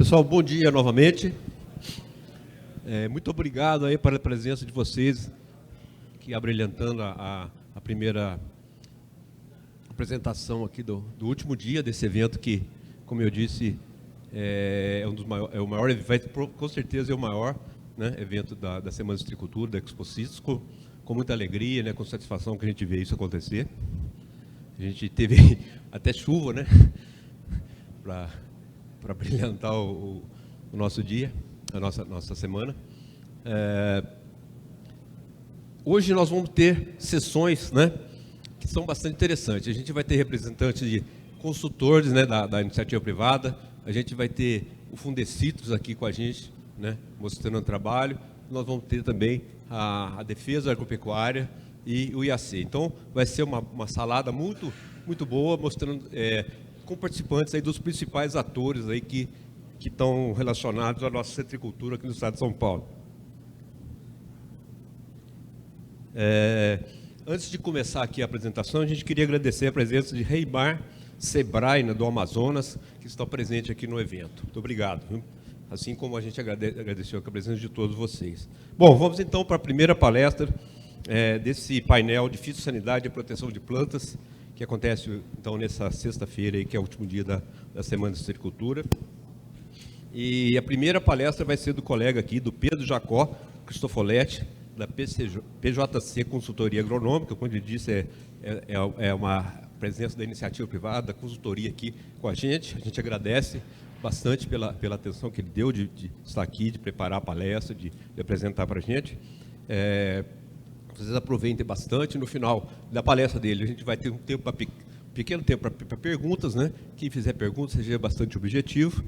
Pessoal, bom dia novamente. Muito obrigado aí pela presença de vocês, que abrilhantando a primeira apresentação aqui do último dia desse evento que, como eu disse, é um dos maiores, é o maior, com certeza é o maior, né, evento da Semana de Citricultura, da Expo Citros, com muita alegria, né, com satisfação que a gente vê isso acontecer. A gente teve até chuva, né, para brilhantar o nosso dia, a nossa semana. Hoje nós vamos ter sessões, né, que são bastante interessantes. A gente vai ter representantes de consultores, né, da iniciativa privada, a gente vai ter o Fundecitros aqui com a gente, né, mostrando o trabalho. Nós vamos ter também a defesa agropecuária e o IAC. Então, vai ser uma salada muito, muito boa, mostrando com participantes aí dos principais atores aí que estão relacionados à nossa citricultura aqui no estado de São Paulo. Antes de começar aqui a apresentação, a gente queria agradecer a presença de Reimar Sebrae, do Amazonas, que está presente aqui no evento. Muito obrigado, viu? Assim como a gente agradeceu a presença de todos vocês. Bom, vamos então para a primeira palestra desse painel de fitossanidade e proteção de plantas, que acontece então nessa sexta-feira, que é o último dia da Semana de Citricultura. E a primeira palestra vai ser do colega aqui, do Pedro Jacó Cristofoletti, da PJC Consultoria Agronômica. Como ele disse, é uma presença da iniciativa privada, da consultoria aqui com a gente. A gente agradece bastante pela atenção que ele deu de estar aqui, de preparar a palestra, de apresentar para a gente. Vocês aproveitem bastante. No final da palestra dele, a gente vai ter um pequeno tempo para perguntas, né? Quem fizer perguntas seja bastante objetivo.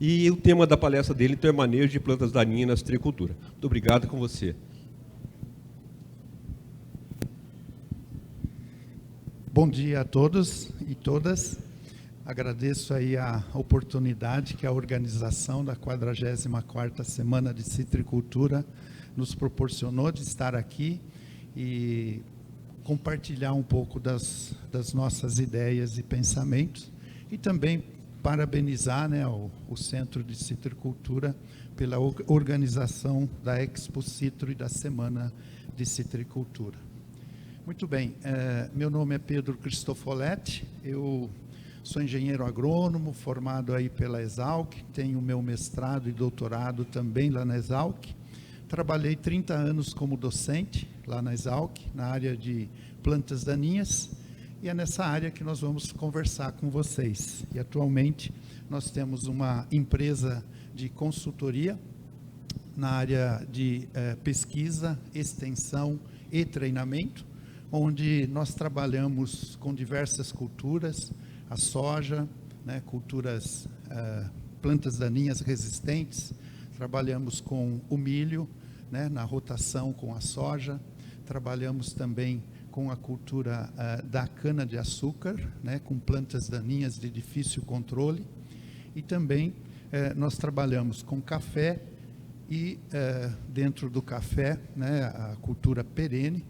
E o tema da palestra dele, então, é manejo de plantas daninhas na citricultura. Muito obrigado, com você. Bom dia a todos e todas. Agradeço aí a oportunidade que a organização da 44ª Semana de Citricultura nos proporcionou de estar aqui e compartilhar um pouco das nossas ideias e pensamentos, e também parabenizar, né, o Centro de Citricultura pela organização da Expo Citro e da Semana de Citricultura. Muito bem, meu nome é Pedro Cristofoletti, eu sou engenheiro agrônomo, formado aí pela Exalc, tenho meu mestrado e doutorado também lá na Exalc. Trabalhei 30 anos como docente lá na Exalc, na área de plantas daninhas, e é nessa área que nós vamos conversar com vocês. E atualmente nós temos uma empresa de consultoria na área de pesquisa, extensão e treinamento, onde nós trabalhamos com diversas culturas, a soja, né, culturas, plantas daninhas resistentes, trabalhamos com o milho, né, na rotação com a soja, trabalhamos também com a cultura da cana-de-açúcar, né, com plantas daninhas de difícil controle, e também nós trabalhamos com café e dentro do café, né, a cultura perene,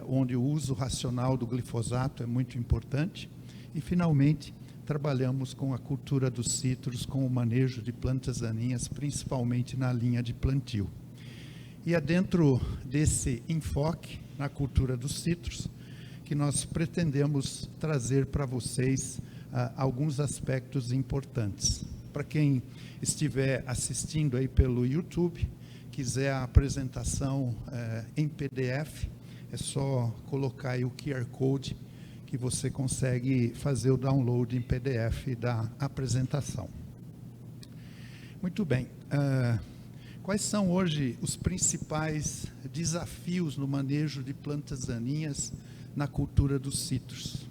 onde o uso racional do glifosato é muito importante, e finalmente trabalhamos com a cultura dos citros, com o manejo de plantas daninhas, principalmente na linha de plantio. E é dentro desse enfoque na cultura dos citros que nós pretendemos trazer para vocês alguns aspectos importantes. Para quem estiver assistindo aí pelo YouTube, quiser a apresentação em PDF, é só colocar aí o QR Code que você consegue fazer o download em PDF da apresentação. Muito bem. Quais são hoje os principais desafios no manejo de plantas daninhas na cultura dos citros?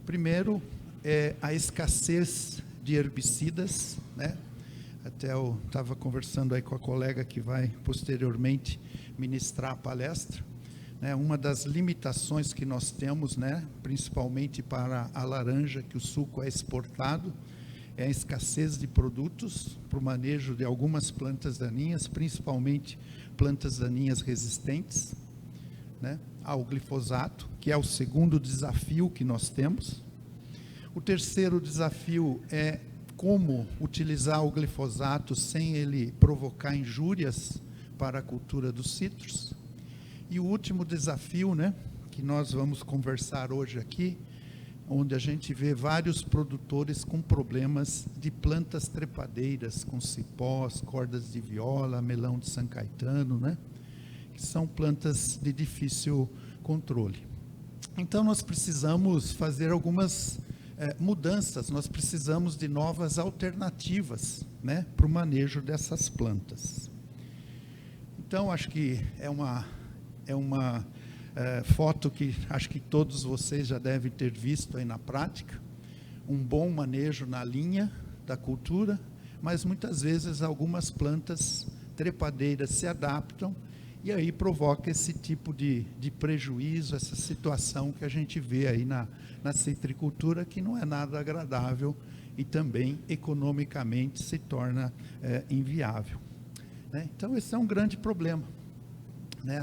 Primeiro, é a escassez de herbicidas, né? Até eu estava conversando aí com a colega que vai posteriormente ministrar a palestra, né? Uma das limitações que nós temos, né, principalmente para a laranja, que o suco é exportado, é a escassez de produtos para o manejo de algumas plantas daninhas, principalmente plantas daninhas resistentes, né, ao glifosato, que é o segundo desafio que nós temos. O terceiro desafio é como utilizar o glifosato sem ele provocar injúrias para a cultura dos citros. E o último desafio, né, que nós vamos conversar hoje aqui, onde a gente vê vários produtores com problemas de plantas trepadeiras, com cipós, cordas de viola, melão de São Caetano, né, que são plantas de difícil controle. Então, nós precisamos fazer algumas mudanças, nós precisamos de novas alternativas, né, para o manejo dessas plantas. Então, acho que é uma foto que acho que todos vocês já devem ter visto aí na prática, um bom manejo na linha da cultura, mas muitas vezes algumas plantas trepadeiras se adaptam e aí provoca esse tipo de prejuízo, essa situação que a gente vê aí na citricultura, que não é nada agradável e também economicamente se torna inviável, né? Então esse é um grande problema, né?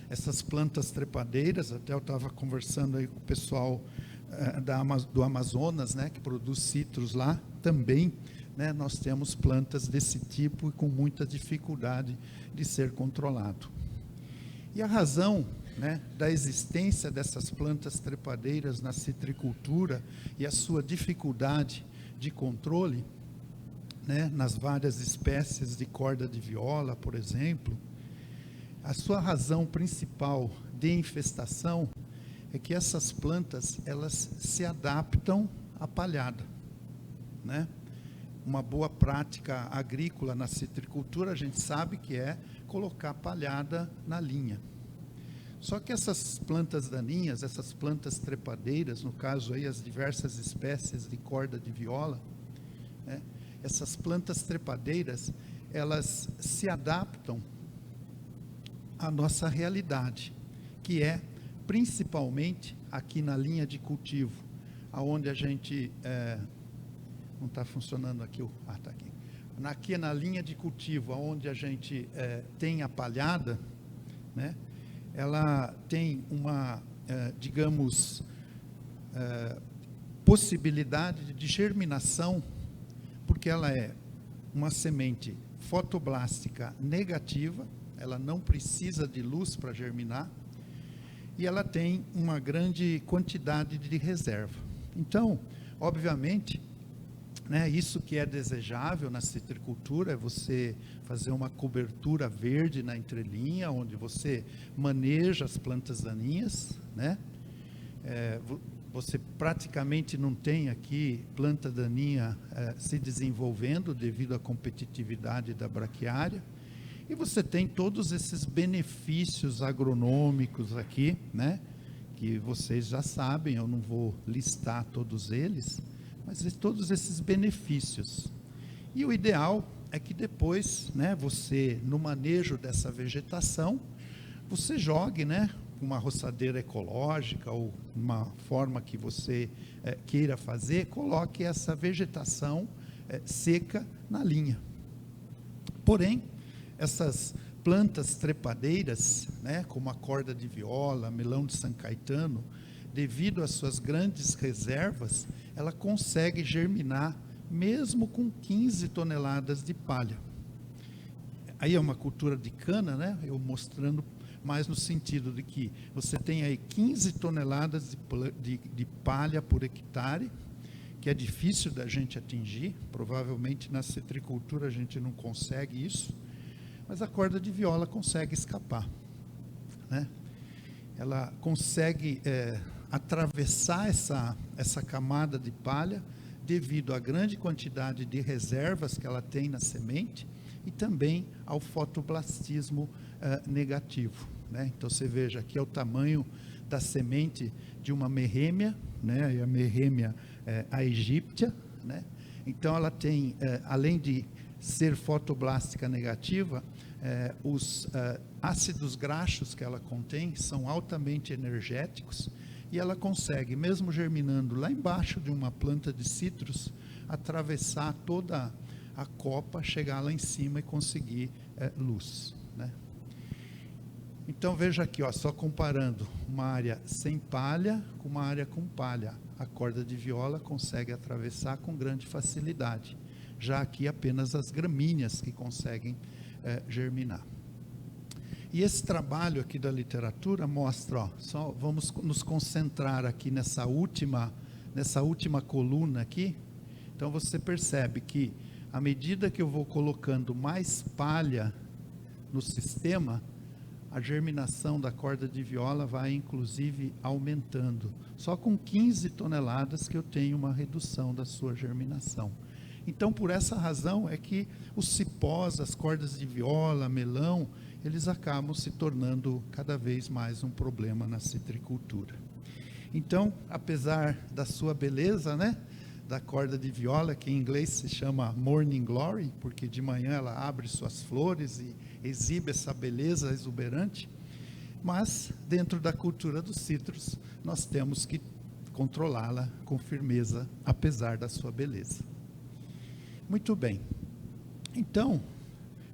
Essas plantas trepadeiras, até eu estava conversando aí com o pessoal do Amazonas, né, que produz citros lá, também, né, nós temos plantas desse tipo e com muita dificuldade de ser controlado. E a razão, né, da existência dessas plantas trepadeiras na citricultura e a sua dificuldade de controle, né, nas várias espécies de corda de viola, por exemplo, a sua razão principal de infestação é que essas plantas, elas se adaptam à palhada, né? Uma boa prática agrícola na citricultura, a gente sabe que é colocar palhada na linha. Só que essas plantas daninhas, essas plantas trepadeiras, no caso aí as diversas espécies de corda de viola, né? Essas plantas trepadeiras, elas se adaptam à nossa realidade, que é principalmente aqui na linha de cultivo, aonde a gente não está funcionando aqui, está aqui. Aqui na linha de cultivo, onde a gente tem a palhada, né, ela tem uma, digamos, possibilidade de germinação, porque ela é uma semente fotoblástica negativa, ela não precisa de luz para germinar, e ela tem uma grande quantidade de reserva. Então, obviamente, né, isso que é desejável na citricultura é você fazer uma cobertura verde na entrelinha, onde você maneja as plantas daninhas, né? Você praticamente não tem aqui planta daninha se desenvolvendo devido à competitividade da braquiária, e você tem todos esses benefícios agronômicos aqui, né, que vocês já sabem, eu não vou listar todos eles, mas todos esses benefícios. E o ideal é que depois, né, você, no manejo dessa vegetação, você jogue, né, uma roçadeira ecológica ou uma forma que você queira fazer, coloque essa vegetação seca na linha. Porém, essas plantas trepadeiras, né, como a corda de viola, melão de São Caetano, devido às suas grandes reservas, ela consegue germinar mesmo com 15 toneladas de palha. Aí é uma cultura de cana, né, eu mostrando mais no sentido de que você tem aí 15 toneladas de palha por hectare, que é difícil da gente atingir, provavelmente na citricultura a gente não consegue isso, mas a corda de viola consegue escapar, né? Ela consegue atravessar essa camada de palha devido à grande quantidade de reservas que ela tem na semente e também ao fotoblastismo negativo, né? Então você veja aqui é o tamanho da semente de uma merrêmia, né? E a merrêmia a egípcia, né? Então ela tem, além de ser fotoblástica negativa, os ácidos graxos que ela contém são altamente energéticos e ela consegue, mesmo germinando lá embaixo de uma planta de citros, atravessar toda a copa, chegar lá em cima e conseguir luz, né? Então veja aqui, ó, só comparando uma área sem palha com uma área com palha. A corda de viola consegue atravessar com grande facilidade. Já aqui apenas as gramíneas que conseguem germinar. E esse trabalho aqui da literatura mostra, ó, só vamos nos concentrar aqui nessa última coluna aqui. Então você percebe que à medida que eu vou colocando mais palha no sistema, a germinação da corda de viola vai inclusive aumentando. Só com 15 toneladas que eu tenho uma redução da sua germinação. Então, por essa razão é que os cipós, as cordas de viola, melão, eles acabam se tornando cada vez mais um problema na citricultura. Então, apesar da sua beleza, né, da corda de viola, que em inglês se chama Morning Glory, porque de manhã ela abre suas flores e exibe essa beleza exuberante, mas dentro da cultura dos citros, nós temos que controlá-la com firmeza, apesar da sua beleza. Muito bem. Então,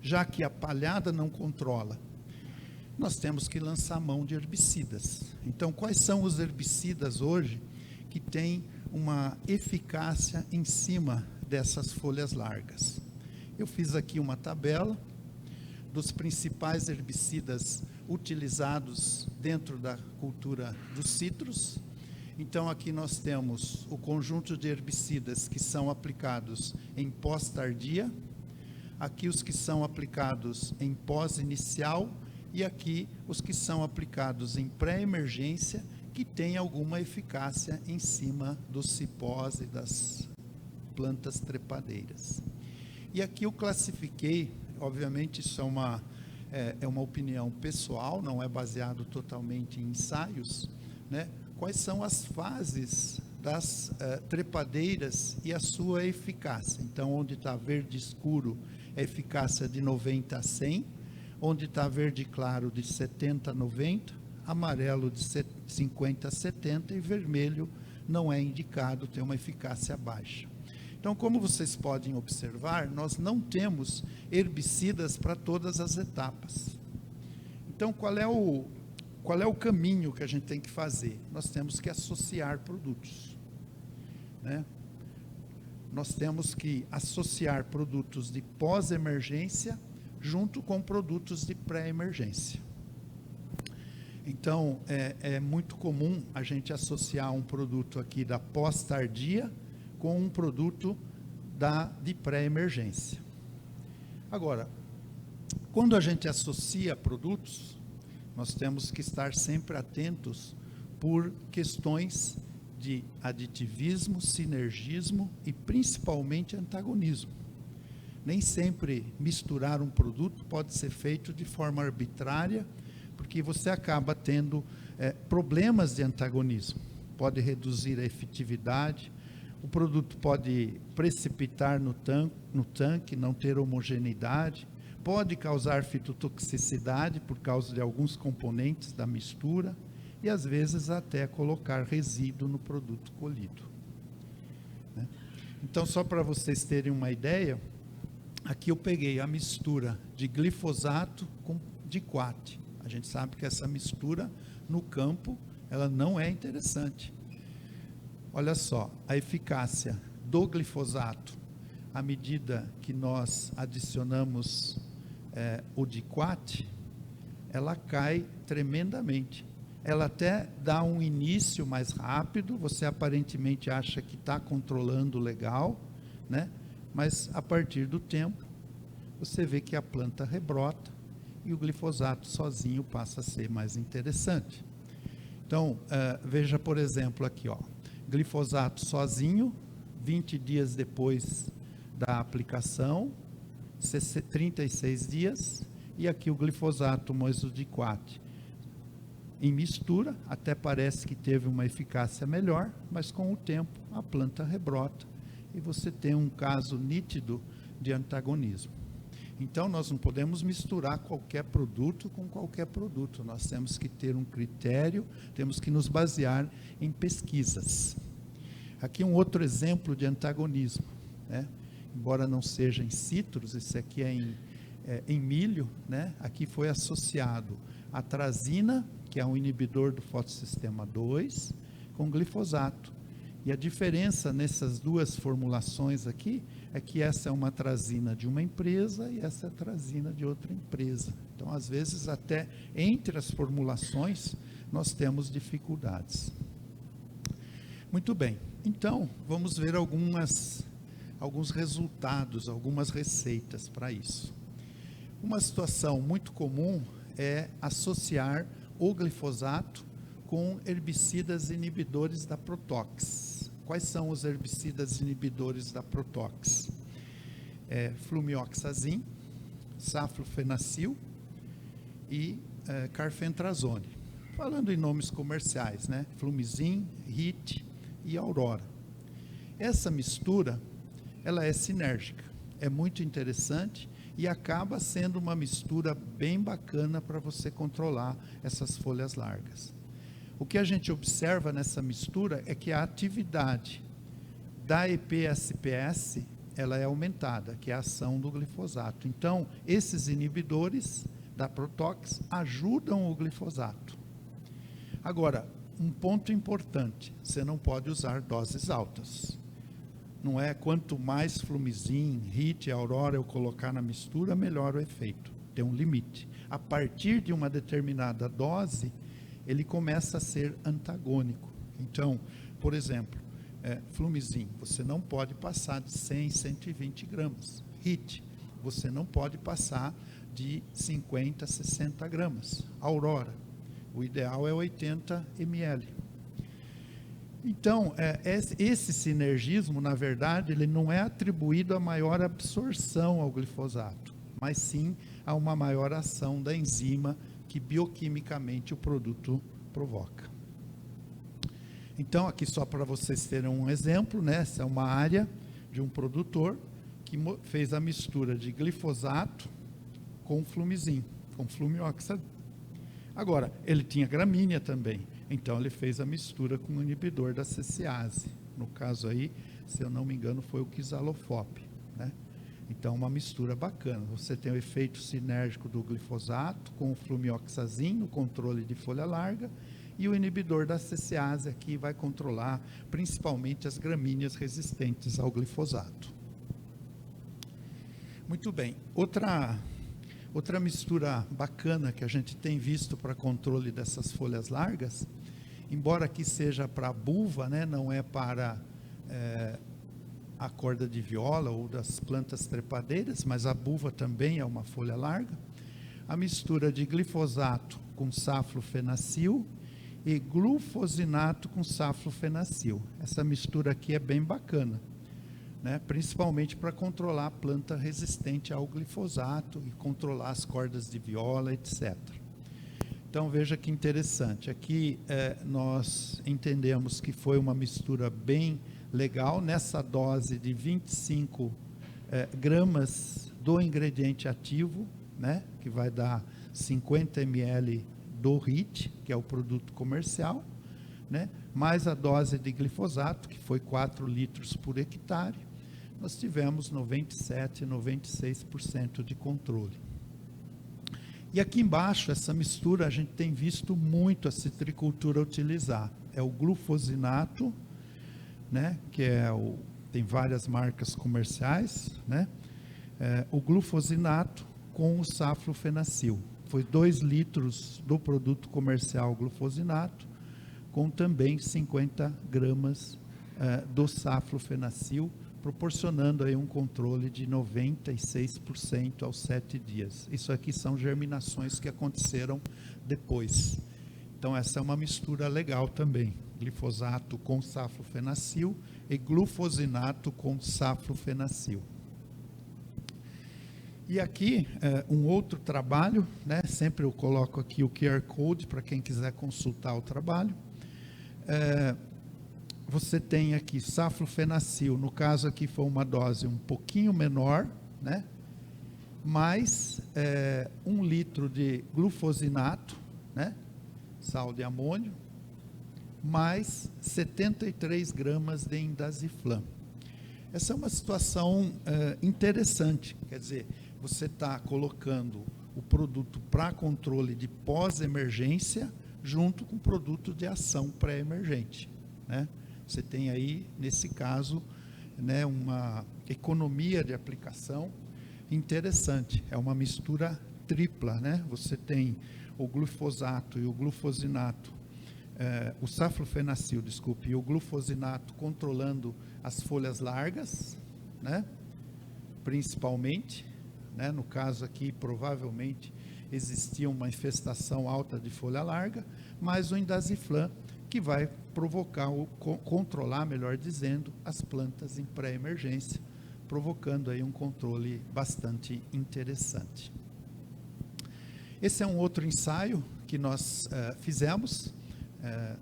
já que a palhada não controla, nós temos que lançar mão de herbicidas. Então, quais são os herbicidas hoje que têm uma eficácia em cima dessas folhas largas? Eu fiz aqui uma tabela dos principais herbicidas utilizados dentro da cultura dos citros. Então, aqui nós temos o conjunto de herbicidas que são aplicados em pós-tardia, aqui os que são aplicados em pós-inicial e aqui os que são aplicados em pré-emergência, que tem alguma eficácia em cima dos cipós e das plantas trepadeiras. E aqui eu classifiquei, obviamente isso é uma opinião pessoal, não é baseado totalmente em ensaios, né? Quais são as fases das trepadeiras e a sua eficácia. Então, onde está verde escuro, é eficácia de 90 a 100, onde está verde claro, de 70 a 90, amarelo de 50 a 70 e vermelho não é indicado, tem uma eficácia baixa. Então, como vocês podem observar, nós não temos herbicidas para todas as etapas. Então, qual é o caminho que a gente tem que fazer? Nós temos que associar produtos, né? Nós temos que associar produtos de pós-emergência junto com produtos de pré-emergência. Então, é muito comum a gente associar um produto aqui da pós-tardia com um produto de pré-emergência. Agora, quando a gente associa produtos, nós temos que estar sempre atentos por questões de aditivismo, sinergismo e principalmente antagonismo. Nem sempre misturar um produto pode ser feito de forma arbitrária, porque você acaba tendo problemas de antagonismo. Pode reduzir a efetividade, o produto pode precipitar no tanque, não ter homogeneidade, pode causar fitotoxicidade por causa de alguns componentes da mistura e às vezes até colocar resíduo no produto colhido, né? Então, só para vocês terem uma ideia, aqui eu peguei a mistura de glifosato com diquat. A gente sabe que essa mistura no campo, ela não é interessante. Olha só, a eficácia do glifosato, à medida que nós adicionamos o diquat, ela cai tremendamente. Ela até dá um início mais rápido, você aparentemente acha que está controlando legal, né? Mas a partir do tempo, você vê que a planta rebrota e o glifosato sozinho passa a ser mais interessante. Então, veja, por exemplo, aqui, ó, glifosato sozinho, 20 dias depois da aplicação, 36 dias, e aqui o glifosato mais o diquat em mistura, até parece que teve uma eficácia melhor, mas com o tempo a planta rebrota e você tem um caso nítido de antagonismo. Então, nós não podemos misturar qualquer produto com qualquer produto, nós temos que ter um critério, temos que nos basear em pesquisas. Aqui um outro exemplo de antagonismo, né? Embora não seja em citros, esse aqui é em milho, né? Aqui foi associado atrazina, que é um inibidor do fotossistema 2, com glifosato. E a diferença nessas duas formulações aqui é que essa é uma atrazina de uma empresa e essa é a atrazina de outra empresa. Então, às vezes, até entre as formulações, nós temos dificuldades. Muito bem. Então, vamos ver alguns resultados, algumas receitas para isso. Uma situação muito comum é associar o glifosato com herbicidas inibidores da Protox. Quais são os herbicidas inibidores da Protox? Flumioxazin, saflofenacil e carfentrazone. Falando em nomes comerciais, né? Flumizin, Hit e Aurora. Essa mistura, ela é sinérgica, é muito interessante e acaba sendo uma mistura bem bacana para você controlar essas folhas largas. O que a gente observa nessa mistura é que a atividade da EPSPS, ela é aumentada, que é a ação do glifosato. Então, esses inibidores da Protox ajudam o glifosato. Agora, um ponto importante, você não pode usar doses altas. Não é quanto mais Flumizin, Hit e Aurora eu colocar na mistura, melhor o efeito. Tem um limite. A partir de uma determinada dose, ele começa a ser antagônico. Então, por exemplo, Flumizin, você não pode passar de 100, 120 gramas. Hit, você não pode passar de 50, 60 gramas. Aurora, o ideal é 80 ml. Então, esse sinergismo, na verdade, ele não é atribuído a maior absorção ao glifosato, mas sim a uma maior ação da enzima que bioquimicamente o produto provoca. Então, aqui só para vocês terem um exemplo, né? Essa é uma área de um produtor que fez a mistura de glifosato com flumizin, com flumioxazin. Agora, ele tinha gramínea também, então ele fez a mistura com o inibidor da cesiase. No caso aí, se eu não me engano, foi o Quizalofop, né? Então, uma mistura bacana. Você tem o efeito sinérgico do glifosato com o flumioxazin no controle de folha larga e o inibidor da cesiase aqui vai controlar principalmente as gramíneas resistentes ao glifosato. Muito bem. Outra mistura bacana que a gente tem visto para controle dessas folhas largas, embora aqui seja para a buva, né, não é para a corda de viola ou das plantas trepadeiras, mas a buva também é uma folha larga. A mistura de glifosato com saflofenacil e glufosinato com saflofenacil. Essa mistura aqui é bem bacana, né? Principalmente para controlar a planta resistente ao glifosato e controlar as cordas de viola, etc. Então, veja que interessante. Aqui nós entendemos que foi uma mistura bem legal, nessa dose de 25 gramas do ingrediente ativo, né, que vai dar 50 ml do HIT, que é o produto comercial, né, mais a dose de glifosato, que foi 4 litros por hectare, nós tivemos 97, 96% de controle. E aqui embaixo, essa mistura, a gente tem visto muito a citricultura utilizar. É o glufosinato, né, que tem várias marcas comerciais, né, o glufosinato com o saflofenacil. Foi 2 litros do produto comercial glufosinato, com também 50 gramas do saflofenacil, proporcionando aí um controle de 96% aos 7 dias. Isso aqui são germinações que aconteceram depois. Então, essa é uma mistura legal também. Glifosato com saflofenacil e glufosinato com saflofenacil. E aqui, um outro trabalho, né? Sempre eu coloco aqui o QR Code para quem quiser consultar o trabalho. Você tem aqui saflofenacil, no caso aqui foi uma dose um pouquinho menor, né? Mais 1 litro de glufosinato, né? Sal de amônio, mais 73 gramas de indaziflam. Essa é uma situação interessante, quer dizer, você está colocando o produto para controle de pós-emergência junto com o produto de ação pré-emergente, né? Você tem aí, nesse caso, né, uma economia de aplicação interessante. É uma mistura tripla, né? Você tem o glifosato e o glufosinato, o saflofenacil, desculpe, e o glufosinato controlando as folhas largas, né? Principalmente, né? No caso aqui, provavelmente existia uma infestação alta de folha larga, mas o indaziflam que vai provocar, ou controlar, melhor dizendo, as plantas em pré-emergência, provocando aí um controle bastante interessante. Esse é um outro ensaio que nós fizemos,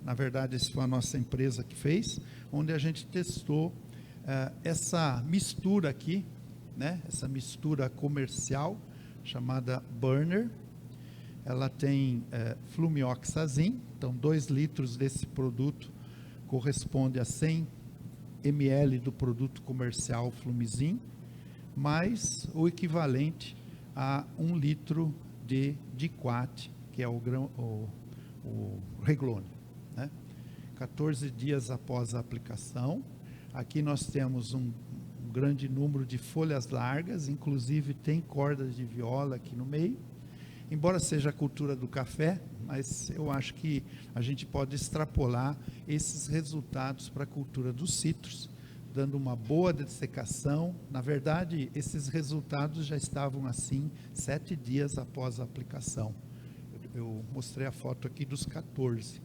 na verdade, essa foi a nossa empresa que fez, onde a gente testou essa mistura aqui, né, essa mistura comercial, chamada Burner. Ela tem flumioxazin, então 2 litros desse produto corresponde a 100 ml do produto comercial Flumizin, mais o equivalente a 1 litro de Diquat, que é o Reglone, né? 14 dias após a aplicação. Aqui nós temos um grande número de folhas largas, inclusive tem cordas de viola aqui no meio. Embora seja a cultura do café, mas eu acho que a gente pode extrapolar esses resultados para a cultura dos citros, dando uma boa dessecação. Na verdade, esses resultados já estavam assim 7 dias após a aplicação. Eu mostrei a foto aqui dos 14.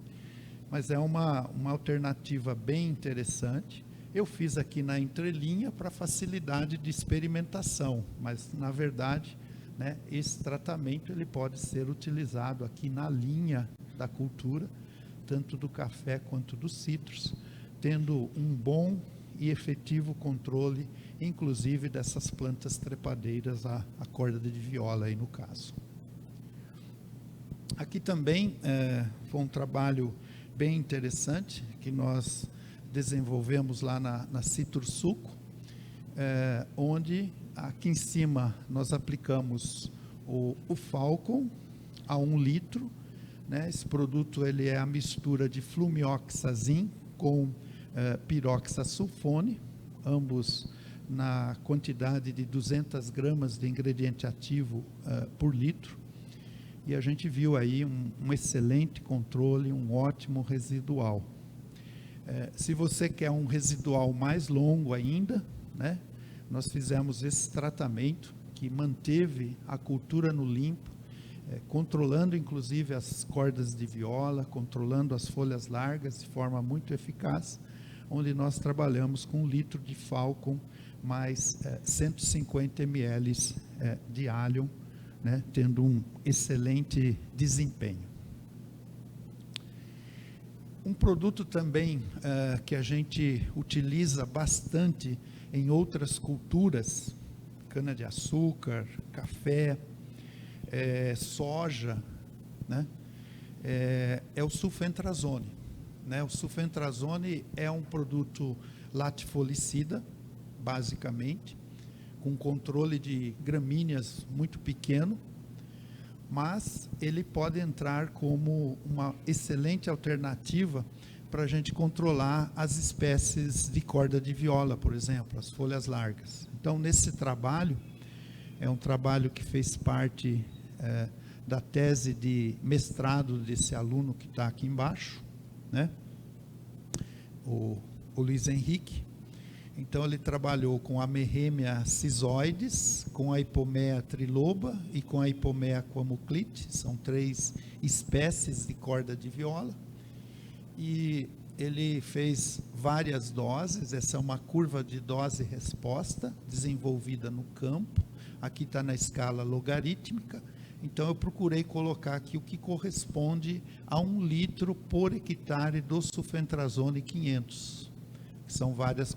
Mas é uma alternativa bem interessante. Eu fiz aqui na entrelinha para facilidade de experimentação, mas na verdade, né, esse tratamento ele pode ser utilizado aqui na linha da cultura, tanto do café quanto dos citros, tendo um bom e efetivo controle, inclusive dessas plantas trepadeiras, a corda de viola aí no caso. Aqui também foi um trabalho bem interessante que nós desenvolvemos lá na Citrussuco, onde aqui em cima nós aplicamos o Falcon a 1 litro, né? Esse produto ele é a mistura de flumioxazin com piroxasulfone, ambos na quantidade de 200 gramas de ingrediente ativo por litro, e a gente viu aí um excelente controle, um ótimo residual. Se você quer um residual mais longo ainda, né, nós fizemos esse tratamento que manteve a cultura no limpo, controlando inclusive as cordas de viola, controlando as folhas largas de forma muito eficaz, onde nós trabalhamos com 1 litro de Falcon mais 150 ml de Allium, né, tendo um excelente desempenho. Um produto também que a gente utiliza bastante em outras culturas, cana-de-açúcar, café, soja, né, é o sulfentrazone, né? O sulfentrazone é um produto latifolicida, basicamente, com controle de gramíneas muito pequeno, mas ele pode entrar como uma excelente alternativa para a gente controlar as espécies de corda de viola, por exemplo, as folhas largas. Então, nesse trabalho, é um trabalho que fez parte da tese de mestrado desse aluno que está aqui embaixo, né? O Luiz Henrique. Então, ele trabalhou com a Merremia schizoides, com a Hipomea triloba e com a Hipomea aquamuclite. São 3 espécies de corda de viola. E ele fez várias doses. Essa é uma curva de dose-resposta desenvolvida no campo. Aqui está na escala logarítmica. Então, eu procurei colocar aqui o que corresponde a 1 litro por hectare do sulfentrazone 500. São várias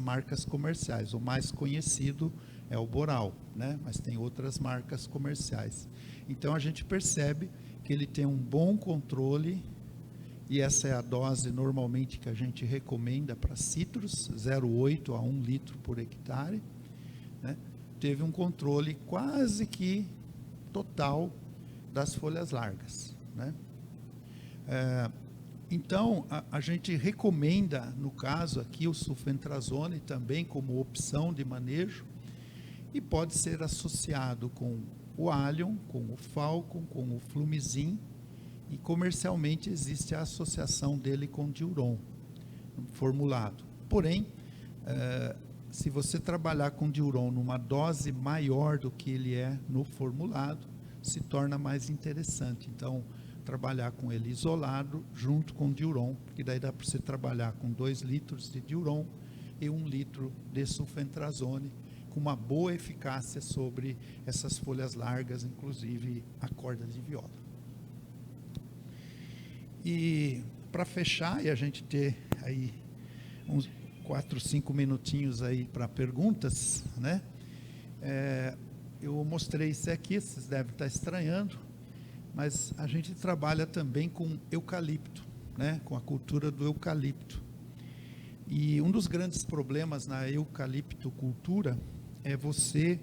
marcas comerciais. O mais conhecido é o Boral, né? Mas tem outras marcas comerciais. Então, a gente percebe que ele tem um bom controle, e essa é a dose normalmente que a gente recomenda para citros, 0,8 a 1 litro por hectare, né? Teve um controle quase que total das folhas largas, né? Então, a gente recomenda, no caso aqui, o sulfentrazone também como opção de manejo, e pode ser associado com o Allium, com o Falcon, com o Flumizin, e comercialmente existe a associação dele com Diuron, formulado. Porém, se você trabalhar com Diuron numa dose maior do que ele é no formulado, se torna mais interessante. Então, trabalhar com ele isolado, junto com Diuron, porque daí dá para você trabalhar com 2 litros de Diuron e 1 litro de sulfentrazone, com uma boa eficácia sobre essas folhas largas, inclusive a corda de viola. E para fechar, e a gente ter aí uns 4, 5 minutinhos aí para perguntas, né? Eu mostrei isso aqui, vocês devem estar estranhando, mas a gente trabalha também com eucalipto, né? Com a cultura do eucalipto. E um dos grandes problemas na eucaliptocultura é você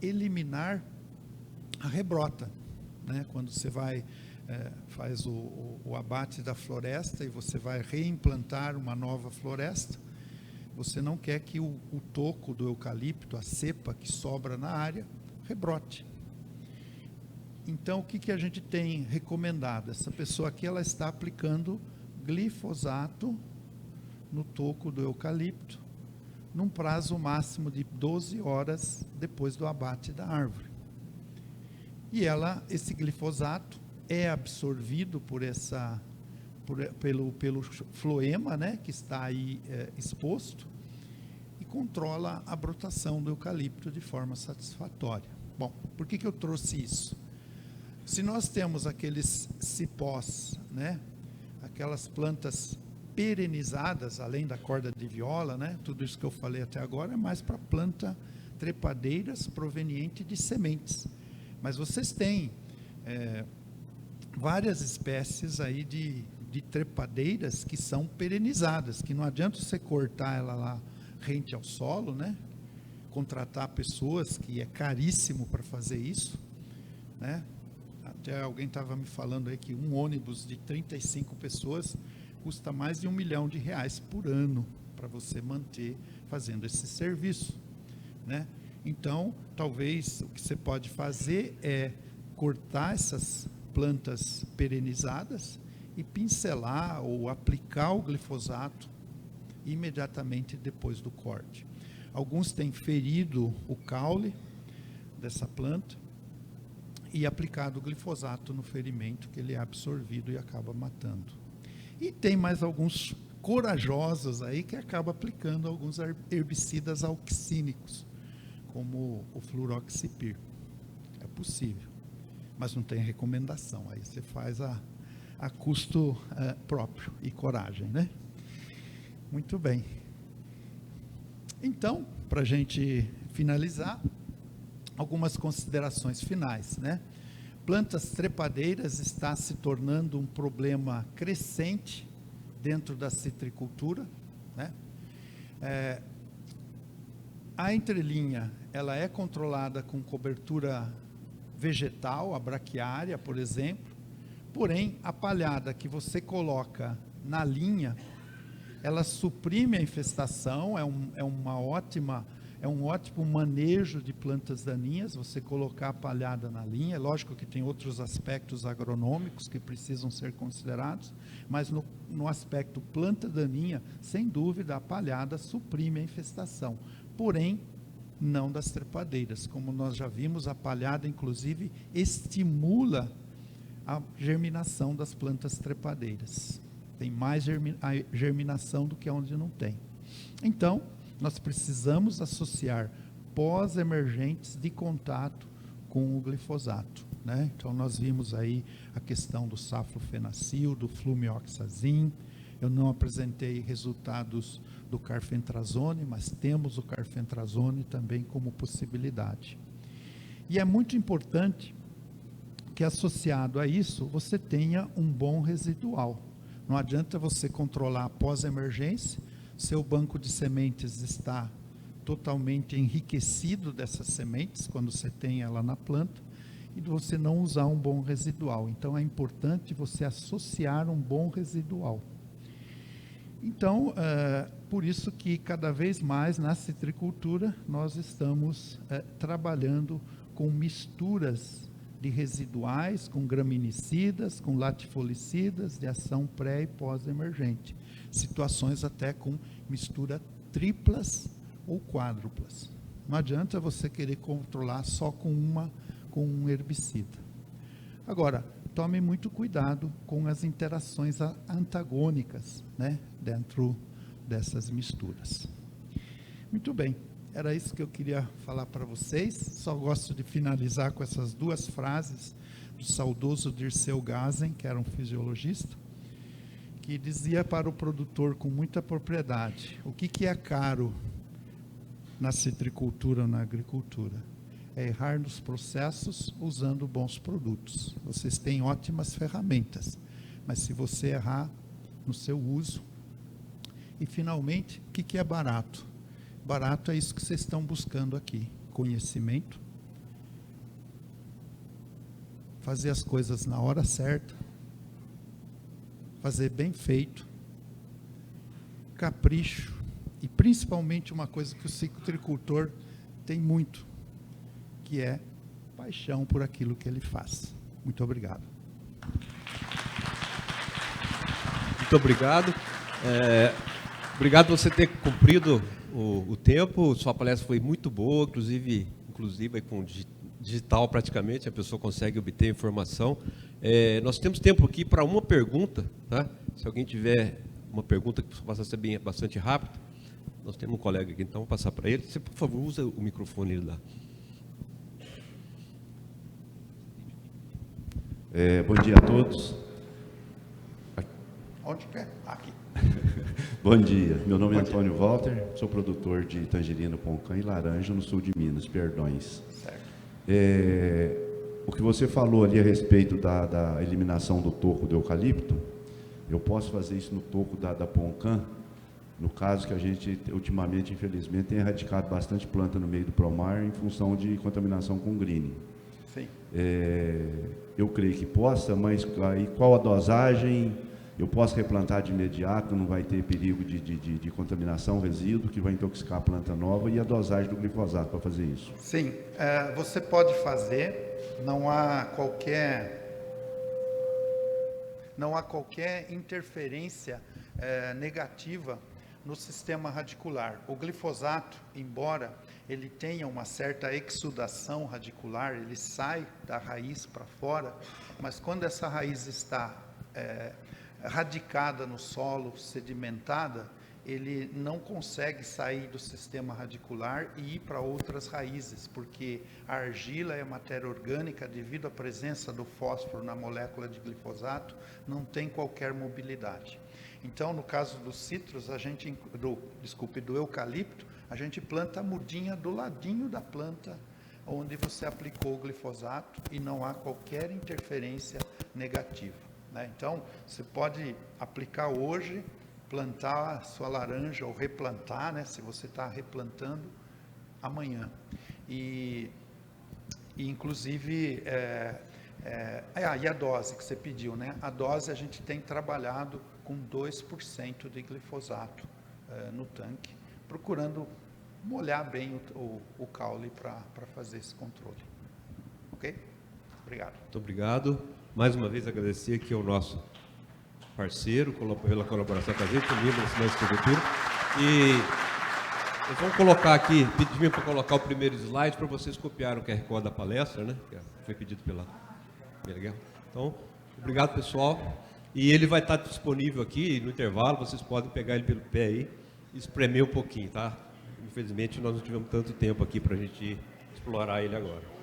eliminar a rebrota, né? Quando você vai faz o abate da floresta e você vai reimplantar uma nova floresta, você não quer que o toco do eucalipto, a cepa que sobra na área, rebrote. Então, o que a gente tem recomendado? Essa pessoa aqui, ela está aplicando glifosato no toco do eucalipto, num prazo máximo de 12 horas depois do abate da árvore. E esse glifosato é absorvido pelo floema, né, que está aí exposto, e controla a brotação do eucalipto de forma satisfatória. Bom, por que eu trouxe isso? Se nós temos aqueles cipós, né, aquelas plantas perenizadas, além da corda de viola, né, tudo isso que eu falei até agora é mais para planta trepadeiras proveniente de sementes. Mas vocês têm várias espécies aí de trepadeiras que são perenizadas, que não adianta você cortar ela lá rente ao solo, né? Contratar pessoas, que é caríssimo para fazer isso, né? Até alguém estava me falando aí que um ônibus de 35 pessoas custa mais de R$1 milhão por ano para você manter fazendo esse serviço, né? Então, talvez o que você pode fazer é cortar essas plantas perenizadas e pincelar ou aplicar o glifosato imediatamente depois do corte. Alguns têm ferido o caule dessa planta e aplicado o glifosato no ferimento, que ele é absorvido e acaba matando. E tem mais alguns corajosos aí que acabam aplicando alguns herbicidas auxínicos, como o fluroxipir. É possível, mas não tem recomendação. Aí você faz a custo próprio e coragem, né? Muito bem. Então, para a gente finalizar, algumas considerações finais, né? Plantas trepadeiras está se tornando um problema crescente dentro da citricultura, né? A entrelinha, ela é controlada com cobertura vegetal, a braquiária, por exemplo, porém, a palhada que você coloca na linha, ela suprime a infestação, é um ótimo manejo de plantas daninhas, você colocar a palhada na linha. É lógico que tem outros aspectos agronômicos que precisam ser considerados, mas no aspecto planta daninha, sem dúvida, a palhada suprime a infestação, porém, não das trepadeiras. Como nós já vimos, a palhada, inclusive, estimula a germinação das plantas trepadeiras. Tem mais germinação do que onde não tem. Então, nós precisamos associar pós-emergentes de contato com o glifosato, né? Então, nós vimos aí a questão do saflofenacil, do flumioxazin. Eu não apresentei resultados do carfentrazone, mas temos o carfentrazone também como possibilidade. E é muito importante que, associado a isso, você tenha um bom residual. Não adianta você controlar a pós-emergência, seu banco de sementes está totalmente enriquecido dessas sementes, quando você tem ela na planta, e de você não usar um bom residual. Então, é importante você associar um bom residual. Então, por isso que cada vez mais na citricultura nós estamos trabalhando com misturas de residuais, com graminicidas, com latifolicidas de ação pré e pós-emergente. Situações até com mistura triplas ou quádruplas. Não adianta você querer controlar só com um herbicida. Agora, tome muito cuidado com as interações antagônicas, né, dentro dessas misturas. Muito bem, era isso que eu queria falar para vocês. Só gosto de finalizar com essas duas frases do saudoso Dirceu Gazen, que era um fisiologista, que dizia para o produtor com muita propriedade: o que é caro na citricultura ou na agricultura? É errar nos processos usando bons produtos. Vocês têm ótimas ferramentas, mas se você errar no seu uso... E, finalmente, o que é barato? Barato é isso que vocês estão buscando aqui: conhecimento, fazer as coisas na hora certa, fazer bem feito, capricho, e principalmente uma coisa que o citricultor tem muito, que é paixão por aquilo que ele faz. Muito obrigado. Muito obrigado. Obrigado por você ter cumprido o tempo. Sua palestra foi muito boa, inclusive com digital praticamente, a pessoa consegue obter informação. Nós temos tempo aqui para uma pergunta, tá? Se alguém tiver uma pergunta que possa ser bastante rápida, nós temos um colega aqui, então vou passar para ele. Você, por favor, usa o microfone lá. Bom dia a todos. Onde quer? Aqui. Bom dia, meu nome é Antônio Walter, sou produtor de tangerina, poncã e laranja no sul de Minas, Perdões. Certo. O que você falou ali a respeito da eliminação do toco do eucalipto, eu posso fazer isso no toco da poncã, no caso que a gente, ultimamente, infelizmente, tem erradicado bastante planta no meio do Promar em função de contaminação com greening. Sim. Eu creio que possa, mas aí qual a dosagem? Eu posso replantar de imediato, não vai ter perigo de contaminação, resíduo, que vai intoxicar a planta nova, e a dosagem do glifosato para fazer isso? Sim, você pode fazer, não há qualquer interferência negativa no sistema radicular. O glifosato, embora ele tenha uma certa exudação radicular, ele sai da raiz para fora, mas quando essa raiz está radicada no solo, sedimentada, ele não consegue sair do sistema radicular e ir para outras raízes, porque a argila é matéria orgânica, devido à presença do fósforo na molécula de glifosato, não tem qualquer mobilidade. Então, no caso dos citros, do eucalipto, a gente planta a mudinha do ladinho da planta onde você aplicou o glifosato e não há qualquer interferência negativa, né? Então, você pode aplicar hoje, plantar a sua laranja ou replantar, né, se você está replantando amanhã. E inclusive, e a dose que você pediu, né? A dose a gente tem trabalhado com 2% de glifosato no tanque, procurando molhar bem o caule para fazer esse controle. Ok? Obrigado. Muito obrigado. Mais uma vez agradecer aqui ao nosso parceiro pela colaboração com a gente, o Minas da Citricultura. E nós vamos colocar aqui, pedimos para colocar o primeiro slide para vocês copiarem o QR Code da palestra, né? Que foi pedido pela Miguel. Então, obrigado, pessoal. E ele vai estar disponível aqui no intervalo, vocês podem pegar ele pelo pé aí e espremer um pouquinho, tá? Infelizmente, nós não tivemos tanto tempo aqui para a gente explorar ele agora.